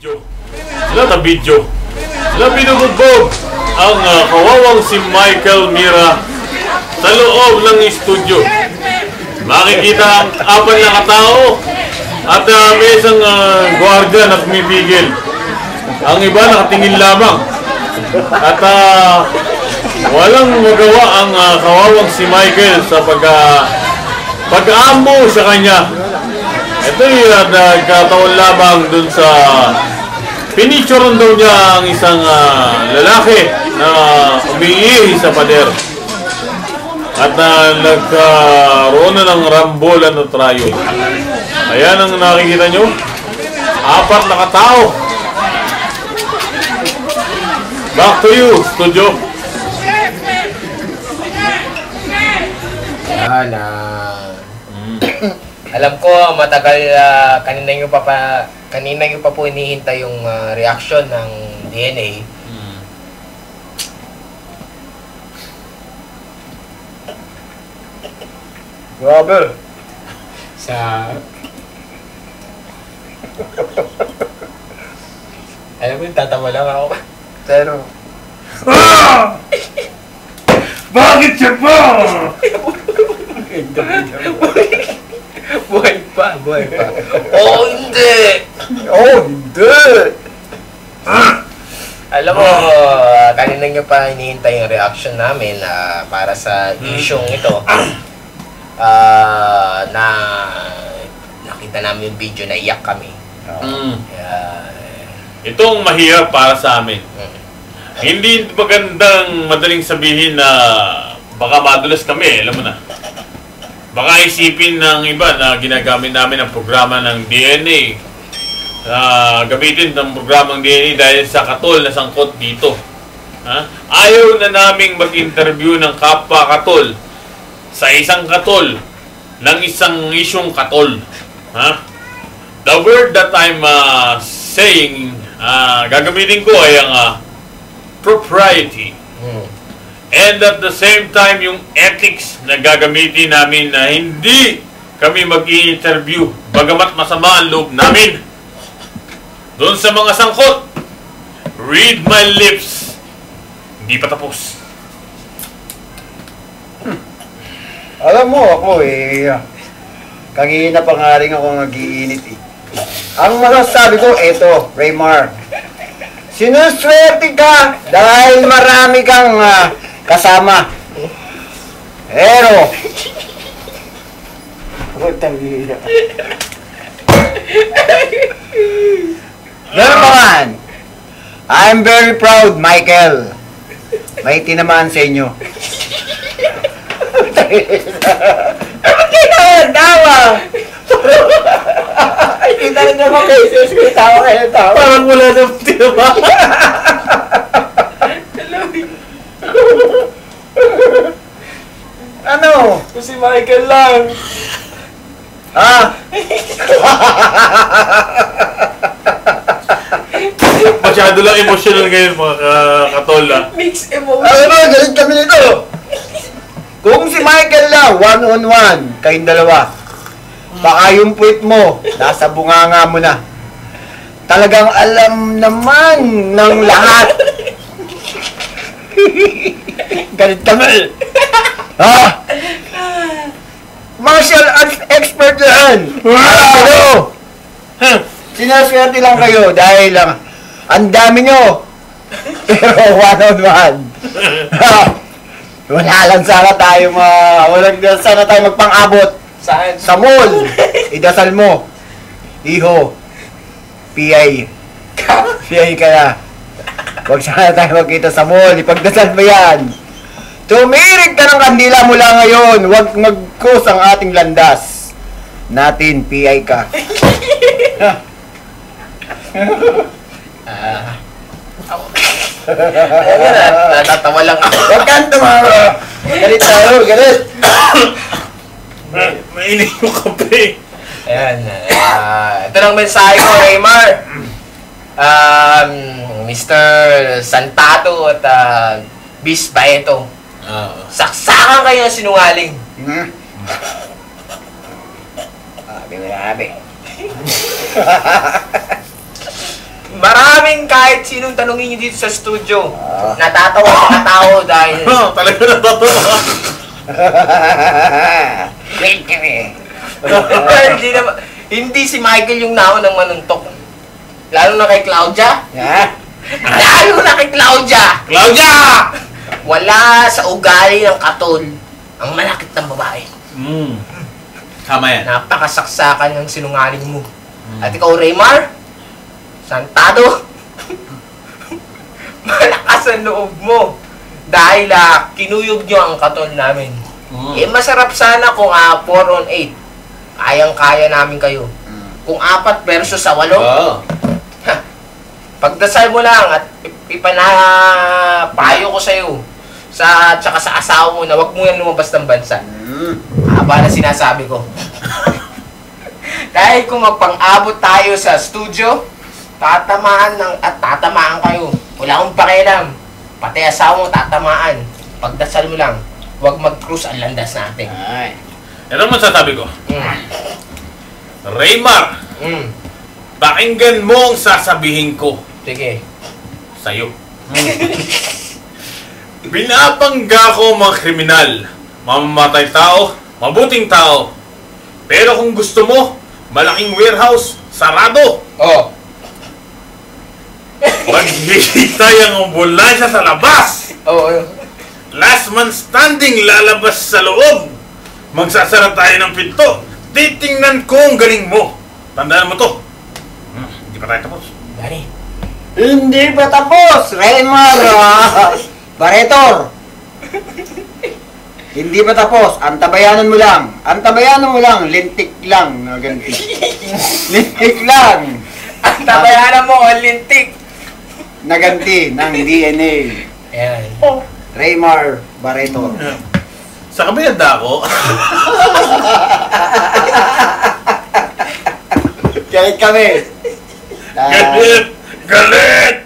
Sila binubugbog ang kawawang si Michael Mira sa loob ng studio. Makikita ang apat na katao at may isang gwardiya na pumipigil. Ang iba nakatingin lamang. At walang magawa ang kawawang si Michael sa pag-aamo sa kanya. Ito'y nagkataon lamang dun sa pinicturean daw niya ang isang lalaki na umiihi sa pader. At nagkaroon na ng rambulan o trial. Ayan ang nakikita nyo. Apat na katao. Back to you, studio. Wala. Alam ko matagal kanina nyo pa po hinihintay yung reaction ng DNA. Grabe. Sa alam mo, tatawa lang ako. Pero bakit siya pa? Buhay pa. Oh, hindi! Alam mo, kanina nyo pa hinihintay yung reaction namin para sa isyong ito. Na nakita namin yung video na iyak kami. Itong mahirap para sa amin. Hindi magandang madaling sabihin na baka madulas kami, alam mo na. Baka isipin ng iba na ginagamit namin ang programa ng DNA. Gamitin ng programang DNA dahil sa katol na sangkot dito. Ayaw na naming mag-interview ng kapwa katol sa isang katol ng isang isyong katol. The word that I'm saying, gagamitin ko ay ang propriety. And at the same time, yung ethics na gagamitin namin na hindi kami mag-i-interview bagamat masama ang loob namin. Doon sa mga sangkot, read my lips. Hindi pa tapos. alam mo ako kanina pa nga rin ako nag-iinit Ang masasabi ko, eto, Raymar. Sinuswerte ka dahil marami kang kasama. Pero, gano'n pa man, I'm very proud, Michael. May tinamaan sa inyo. Bakit kayo tawa? Hindi talaga mo cases ko tawa kayo tawa. Parang wala na tinamaan. Ano? Si Michael lang. Masyado lang emotional ngayon mga katol. Mixed emotion. Ano, galit kami nito. Kung si Michael lang, one-on-one, kayong dalawa, baka yung puwit mo, nasa bunganga mo na. Talagang alam naman ng lahat. Galit kami. Martial arts expert yan. Ano? Sinaswerte lang kayo dahil ang dami nyo. Pero one-on-one. Wala lang sana tayo sana tayo magpang-abot. Saan? Sa mall. Idasal mo. Iho. PI. PI ka na. Huwag sana tayo magkita sa mall. Ipagdasal mo yan. Tumirik ka ng kandila mula ngayon. Huwag mag-cross ang ating landas. Natin, PI ka. Natatawa lang ako. Huwag kang tumawa. Galit tayo, galit. Mainit yung kape. Ayan. Ito lang mensahe ko, Raymar. Mr. Santato at Bis Baeto. Saksakan kayo ng sinungaling. Grabe. namin kahit sinong tanongin nyo dito sa studio. Natatawa mga tao dahil... Talaga natatawa. Wait kami. Hindi si Michael yung naunang manuntok. Lalo na kay Claudia. Ha? Lalo na kay Claudia! Claudia! Wala sa ugali ng katol ang malakit ng babae. Tama yan. Napakasaksakan ng sinungaling mo. At ikaw, Raymar, santado. Malakas ang loob mo. Dahil kinuyog nyo ang katol namin. Eh, masarap sana kung 4 on 8. Kayang-kaya namin kayo. Kung 4 versus sa 8, Oo. pagdasal mo lang at ipanapayo ko sa'yo tsaka sa asawa mo na wag mo yan lumabas ng bansa. Haba na sinasabi ko. Dahil kung magpang-abot tayo sa studio, tatamaan kayo. Wala akong pakialam. Pati asawa mo tatamaan. Pagdasal mo lang, wag mag-cruise ang landas natin. Ay. Ano man sasabi ko? Raymar, pakinggan mo ang sasabihin ko Sige. sa'yo. Binabangga ko mga kriminal, mamamatay tao, mabuting tao. Pero kung gusto mo, malaking warehouse, sarado. Oh. Maghihintay ang ambulansya sa labas. Oh. Last man standing lalabas sa loob. Magsasara tayo ng pinto. Titingnan ko ang galing mo. Tandaan mo to. Hindi pa tayo tapos. Gani. Hindi pa tapos, Raymar. Baretor. Hindi pa tapos. Antabayanan mo lang. Antabayanan mo lang. Lintik lang na ganti. Lintik lang. Ang tabayanan mo, ang lintik. Na ganti ng DNA. Ayan. Raymar Baretor. Sa kabilang dako, Galit kami. galit! Galit!